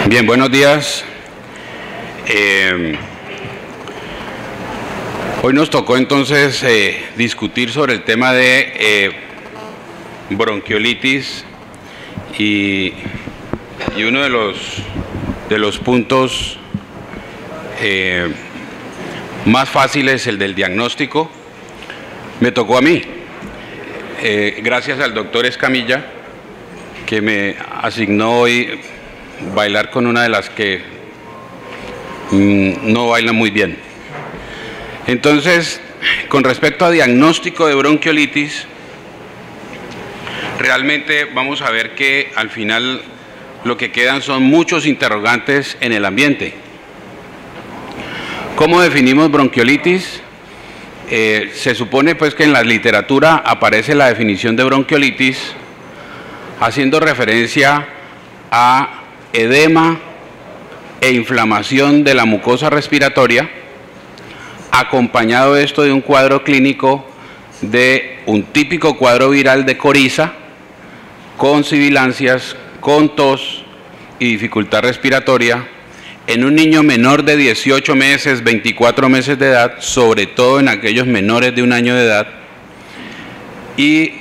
Bien, buenos días. Hoy nos tocó entonces discutir sobre el tema de bronquiolitis y uno de los puntos más fáciles, el del diagnóstico, me tocó a mí, gracias al doctor Escamilla, que me asignó hoy bailar con una de las que no baila muy bien. Entonces, con respecto a diagnóstico de bronquiolitis, realmente vamos a ver que al final lo que quedan son muchos interrogantes en el ambiente. ¿Cómo definimos bronquiolitis? Se supone pues que en la literatura aparece la definición de bronquiolitis haciendo referencia a edema e inflamación de la mucosa respiratoria, acompañado esto de un cuadro clínico de un típico cuadro viral de coriza, con sibilancias, con tos y dificultad respiratoria, en un niño menor de 18 meses, 24 meses de edad, sobre todo en aquellos menores de 1 año de edad, y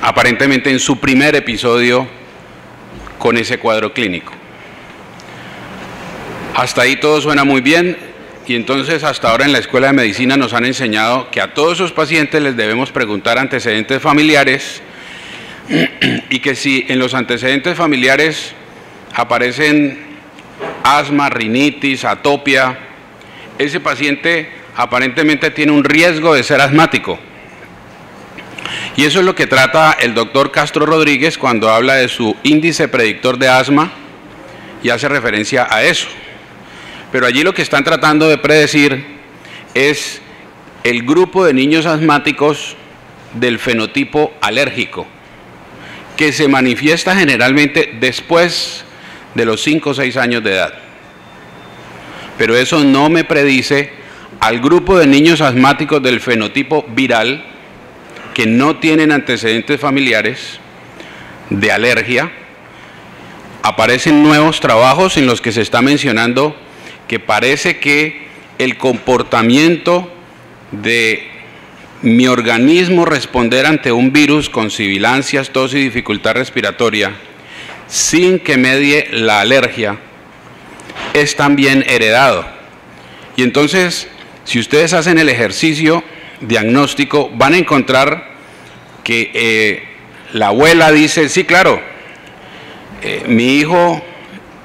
aparentemente en su primer episodio con ese cuadro clínico. Hasta ahí todo suena muy bien, y entonces hasta ahora en la Escuela de Medicina nos han enseñado que a todos esos pacientes les debemos preguntar antecedentes familiares, y que si en los antecedentes familiares aparecen asma, rinitis, atopia, ese paciente aparentemente tiene un riesgo de ser asmático. Y eso es lo que trata el doctor Castro Rodríguez cuando habla de su índice predictor de asma y hace referencia a eso. Pero allí lo que están tratando de predecir es el grupo de niños asmáticos del fenotipo alérgico, que se manifiesta generalmente después de los 5 o 6 años de edad. Pero eso no me predice al grupo de niños asmáticos del fenotipo viral que no tienen antecedentes familiares de alergia. Aparecen nuevos trabajos en los que se está mencionando que parece que el comportamiento de mi organismo responder ante un virus con sibilancias, tos y dificultad respiratoria, sin que medie la alergia, es también heredado. Y entonces, si ustedes hacen el ejercicio diagnóstico, van a encontrar que la abuela dice, sí, claro, mi hijo,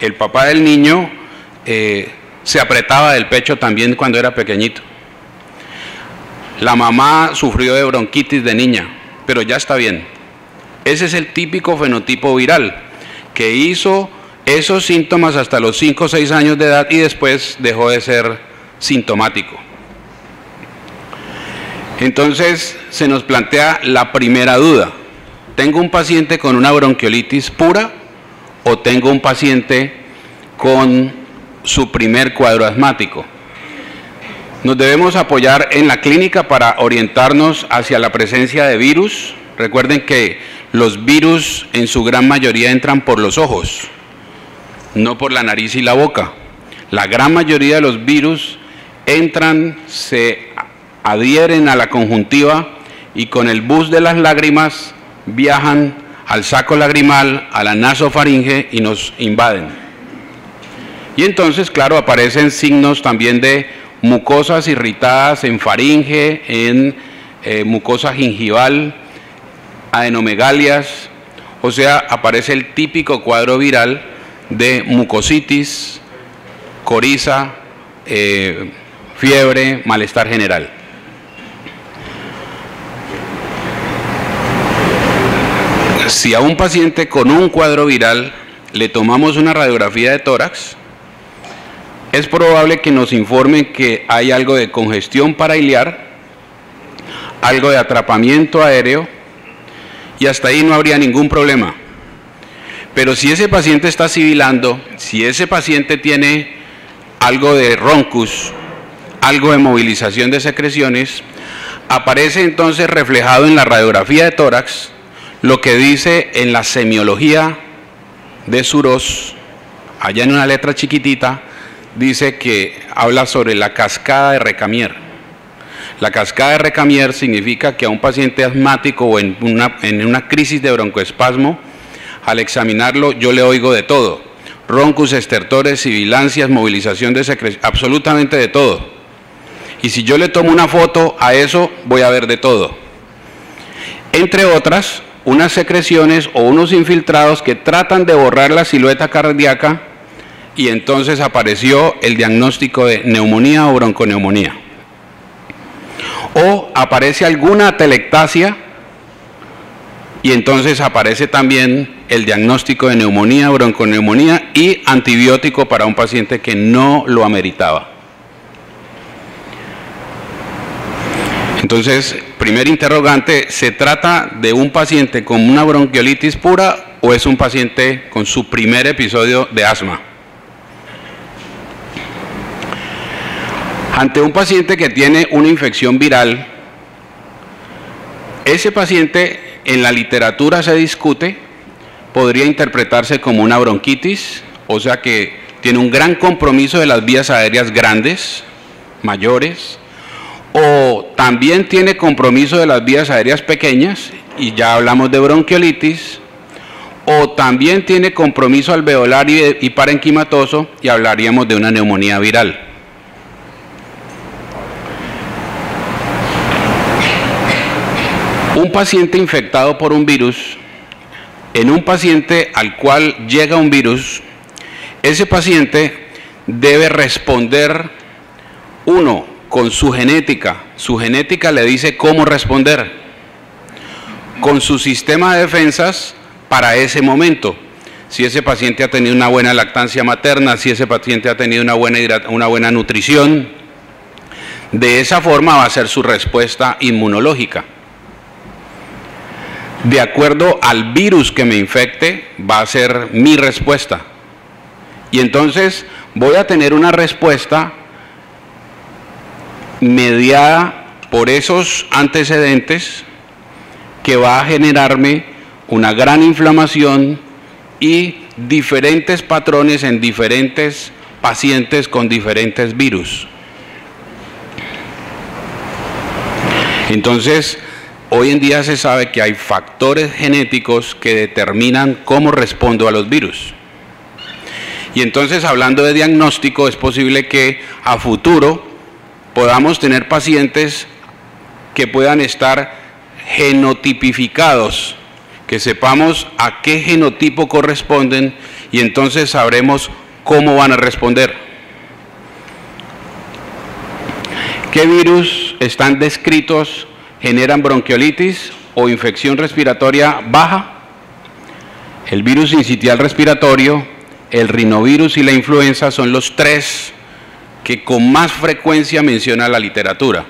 el papá del niño, se apretaba del pecho también cuando era pequeñito. La mamá sufrió de bronquitis de niña, pero ya está bien. Ese es el típico fenotipo viral, que hizo esos síntomas hasta los 5 o 6 años de edad y después dejó de ser sintomático. Entonces se nos plantea la primera duda: ¿tengo un paciente con una bronquiolitis pura o tengo un paciente con su primer cuadro asmático? Nos debemos apoyar en la clínica para orientarnos hacia la presencia de virus. Recuerden que los virus en su gran mayoría entran por los ojos, no por la nariz y la boca. La gran mayoría de los virus entran, se adhieren a la conjuntiva y con el bus de las lágrimas viajan al saco lagrimal, a la nasofaringe y nos invaden. Y entonces, claro, aparecen signos también de mucosas irritadas en faringe, en mucosa gingival, adenomegalias, o sea, aparece el típico cuadro viral de mucositis, coriza, fiebre, malestar general. Si a un paciente con un cuadro viral le tomamos una radiografía de tórax, es probable que nos informen que hay algo de congestión parailiar, algo de atrapamiento aéreo, y hasta ahí no habría ningún problema. Pero si ese paciente está sibilando, si ese paciente tiene algo de roncus, algo de movilización de secreciones, aparece entonces reflejado en la radiografía de tórax lo que dice en la semiología de Suros, allá en una letra chiquitita, dice que habla sobre la cascada de Recamier. La cascada de Recamier significa que a un paciente asmático o en una crisis de broncoespasmo, al examinarlo yo le oigo de todo: roncus, estertores, sibilancias, movilización de secreción, absolutamente de todo. Y si yo le tomo una foto a eso, voy a ver de todo. Entre otras, unas secreciones o unos infiltrados que tratan de borrar la silueta cardíaca, y entonces apareció el diagnóstico de neumonía o bronconeumonía. O aparece alguna atelectasia y entonces aparece también el diagnóstico de neumonía, bronconeumonía y antibiótico para un paciente que no lo ameritaba. Entonces, primer interrogante: ¿se trata de un paciente con una bronquiolitis pura o es un paciente con su primer episodio de asma? Ante un paciente que tiene una infección viral, ese paciente en la literatura se discute, podría interpretarse como una bronquitis, o sea que tiene un gran compromiso de las vías aéreas grandes, mayores, o también tiene compromiso de las vías aéreas pequeñas, y ya hablamos de bronquiolitis, o también tiene compromiso alveolar y parenquimatoso, y hablaríamos de una neumonía viral. Un paciente infectado por un virus, en un paciente al cual llega un virus, ese paciente debe responder, uno, con su genética le dice cómo responder, con su sistema de defensas para ese momento, si ese paciente ha tenido una buena lactancia materna, si ese paciente ha tenido una buena nutrición, de esa forma va a ser su respuesta inmunológica. De acuerdo al virus que me infecte, va a ser mi respuesta. Y entonces voy a tener una respuesta mediada por esos antecedentes que va a generarme una gran inflamación y diferentes patrones en diferentes pacientes con diferentes virus. Entonces, hoy en día se sabe que hay factores genéticos que determinan cómo respondo a los virus. Y entonces, hablando de diagnóstico, es posible que a futuro podamos tener pacientes que puedan estar genotipificados, que sepamos a qué genotipo corresponden y entonces sabremos cómo van a responder. ¿Qué virus están descritos generan bronquiolitis o infección respiratoria baja? El virus sincitial respiratorio, el rinovirus y la influenza son los tres que con más frecuencia menciona la literatura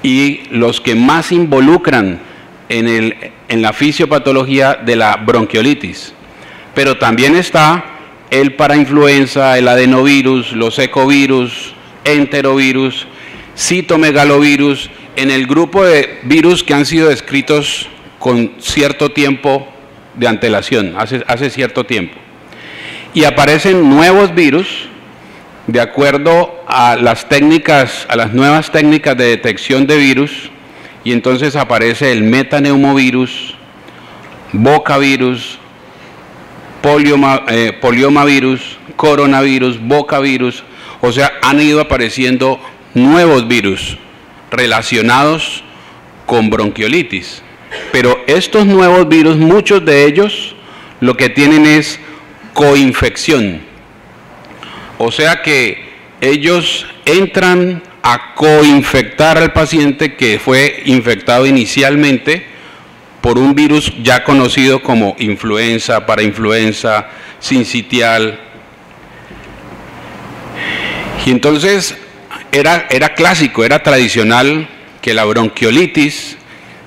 y los que más involucran en la fisiopatología de la bronquiolitis. Pero también está el parainfluenza, el adenovirus, los ecovirus, enterovirus, citomegalovirus, en el grupo de virus que han sido descritos con cierto tiempo de antelación, hace cierto tiempo. Y aparecen nuevos virus de acuerdo a las nuevas técnicas de detección de virus, y entonces aparece el metaneumovirus, bocavirus, poliomavirus, coronavirus, bocavirus, o sea, han ido apareciendo nuevos virus relacionados con bronquiolitis. Pero estos nuevos virus, muchos de ellos, lo que tienen es coinfección. O sea que ellos entran a coinfectar al paciente que fue infectado inicialmente por un virus ya conocido como influenza, parainfluenza, sincitial. Y entonces era clásico, era tradicional que la bronquiolitis,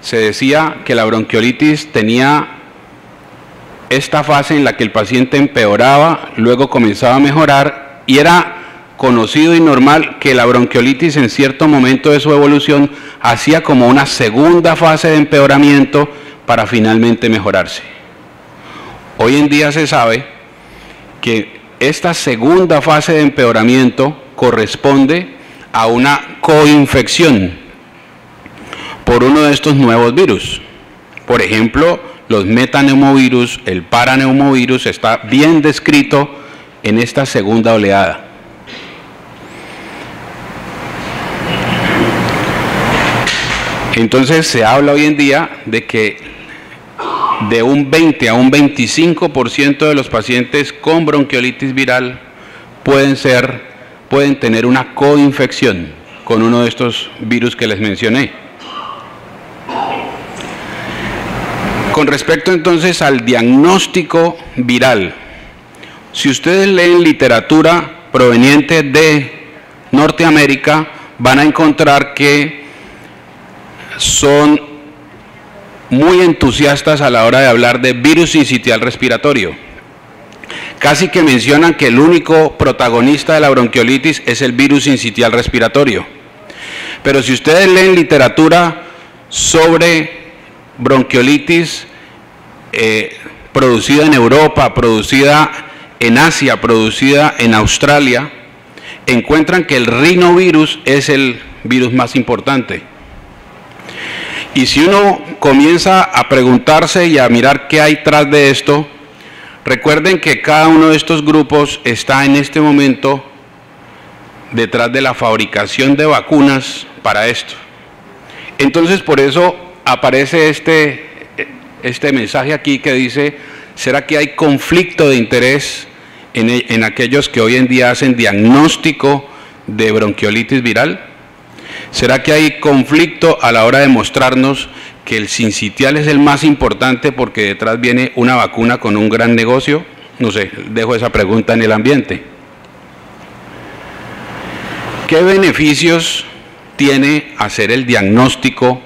se decía que la bronquiolitis tenía esta fase en la que el paciente empeoraba, luego comenzaba a mejorar, y era conocido y normal que la bronquiolitis en cierto momento de su evolución hacía como una segunda fase de empeoramiento para finalmente mejorarse. Hoy en día se sabe que esta segunda fase de empeoramiento corresponde a una coinfección por uno de estos nuevos virus. Por ejemplo, los metaneumovirus, el paraneumovirus está bien descrito en esta segunda oleada. Entonces se habla hoy en día de que de un 20 a un 25% de los pacientes con bronquiolitis viral pueden tener una coinfección con uno de estos virus que les mencioné. Con respecto entonces al diagnóstico viral, si ustedes leen literatura proveniente de Norteamérica, van a encontrar que son muy entusiastas a la hora de hablar de virus sincitial respiratorio. Casi que mencionan que el único protagonista de la bronquiolitis es el virus sincitial respiratorio. Pero si ustedes leen literatura sobre bronquiolitis producida en Europa, producida en Asia, producida en Australia, encuentran que el rinovirus es el virus más importante. Y si uno comienza a preguntarse y a mirar qué hay tras de esto, recuerden que cada uno de estos grupos está en este momento detrás de la fabricación de vacunas para esto. Entonces, por eso aparece este mensaje aquí que dice, ¿será que hay conflicto de interés en aquellos que hoy en día hacen diagnóstico de bronquiolitis viral? ¿Será que hay conflicto a la hora de mostrarnos que el sincitial es el más importante porque detrás viene una vacuna con un gran negocio? No sé, dejo esa pregunta en el ambiente. ¿Qué beneficios tiene hacer el diagnóstico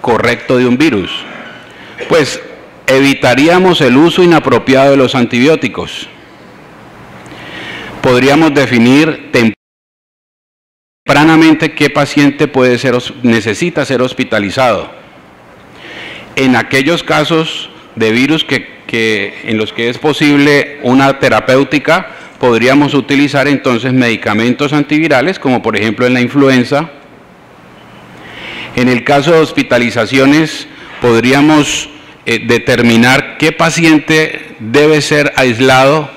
correcto de un virus? Pues evitaríamos el uso inapropiado de los antibióticos. Podríamos definir tempranamente qué paciente necesita ser hospitalizado. En aquellos casos de virus en los que es posible una terapéutica, podríamos utilizar entonces medicamentos antivirales, como por ejemplo en la influenza. En el caso de hospitalizaciones, podríamos determinar qué paciente debe ser aislado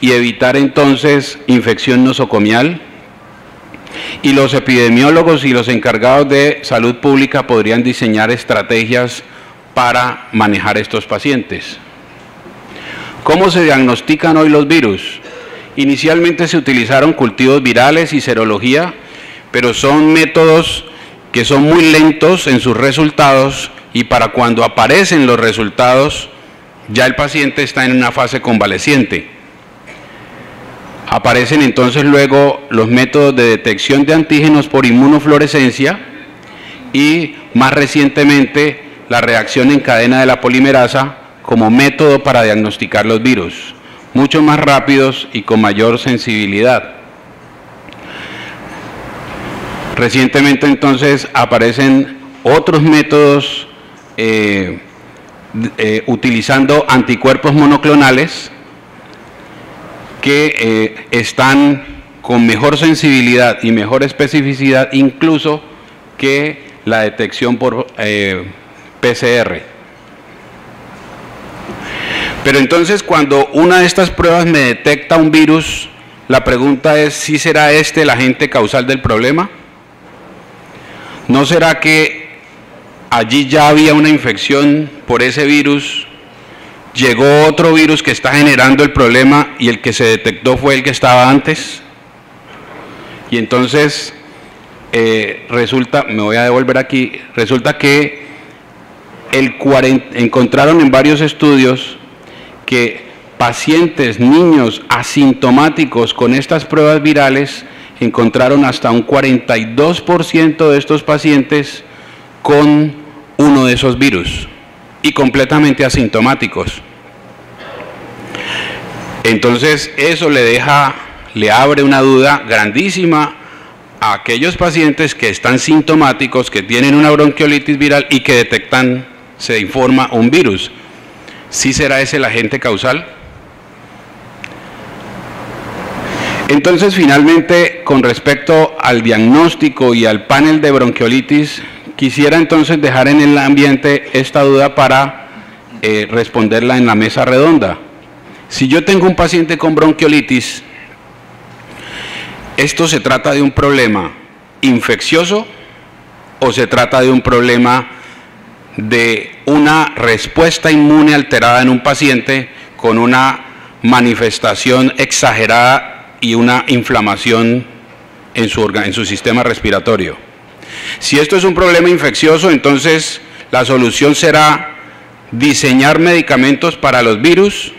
y evitar entonces infección nosocomial. Y los epidemiólogos y los encargados de salud pública podrían diseñar estrategias para manejar estos pacientes. ¿Cómo se diagnostican hoy los virus? Inicialmente se utilizaron cultivos virales y serología, pero son métodos que son muy lentos en sus resultados y para cuando aparecen los resultados ya el paciente está en una fase convaleciente. Aparecen entonces luego los métodos de detección de antígenos por inmunofluorescencia y más recientemente la reacción en cadena de la polimerasa como método para diagnosticar los virus, mucho más rápidos y con mayor sensibilidad. Recientemente entonces aparecen otros métodos utilizando anticuerpos monoclonales que están con mejor sensibilidad y mejor especificidad incluso que la detección por PCR. Pero entonces cuando una de estas pruebas me detecta un virus, la pregunta es si será este el agente causal del problema. ¿No será que allí ya había una infección por ese virus? Llegó otro virus que está generando el problema y el que se detectó fue el que estaba antes. Y entonces resulta, me voy a devolver aquí, resulta que encontraron en varios estudios que pacientes, niños asintomáticos con estas pruebas virales encontraron hasta un 42% de estos pacientes con uno de esos virus y completamente asintomáticos. Entonces eso le abre una duda grandísima a aquellos pacientes que están sintomáticos, que tienen una bronquiolitis viral y que detectan, se informa, un virus. ¿Sí será ese el agente causal? Entonces, finalmente, con respecto al diagnóstico y al panel de bronquiolitis, quisiera entonces dejar en el ambiente esta duda para responderla en la mesa redonda. Si yo tengo un paciente con bronquiolitis, ¿esto se trata de un problema infeccioso o se trata de un problema de una respuesta inmune alterada en un paciente con una manifestación exagerada y una inflamación en su sistema respiratorio? Si esto es un problema infeccioso, entonces la solución será diseñar medicamentos para los virus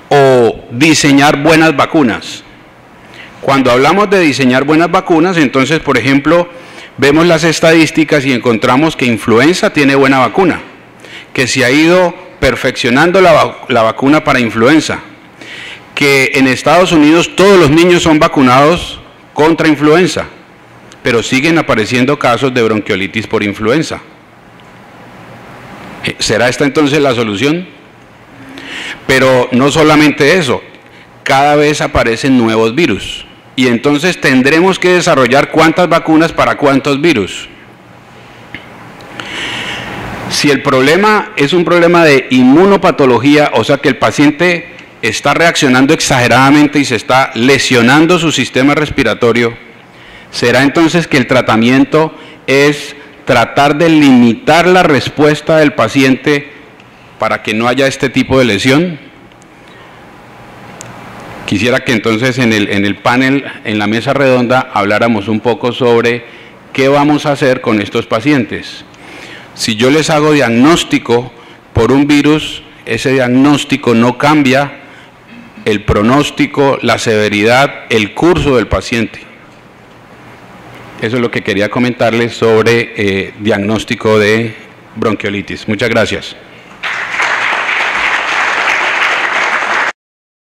o diseñar buenas vacunas. Cuando hablamos de diseñar buenas vacunas, entonces, por ejemplo, vemos las estadísticas y encontramos que influenza tiene buena vacuna, que se ha ido perfeccionando la vacuna para influenza, que en Estados Unidos todos los niños son vacunados contra influenza, pero siguen apareciendo casos de bronquiolitis por influenza. ¿Será esta entonces la solución? Pero no solamente eso, cada vez aparecen nuevos virus y entonces tendremos que desarrollar cuántas vacunas para cuántos virus. Si el problema es un problema de inmunopatología, o sea que el paciente está reaccionando exageradamente y se está lesionando su sistema respiratorio, ¿será entonces que el tratamiento es tratar de limitar la respuesta del paciente para que no haya este tipo de lesión? Quisiera que entonces en el panel, en la mesa redonda, habláramos un poco sobre qué vamos a hacer con estos pacientes. Si yo les hago diagnóstico por un virus, ese diagnóstico no cambia el pronóstico, la severidad, el curso del paciente. Eso es lo que quería comentarles sobre diagnóstico de bronquiolitis. Muchas gracias.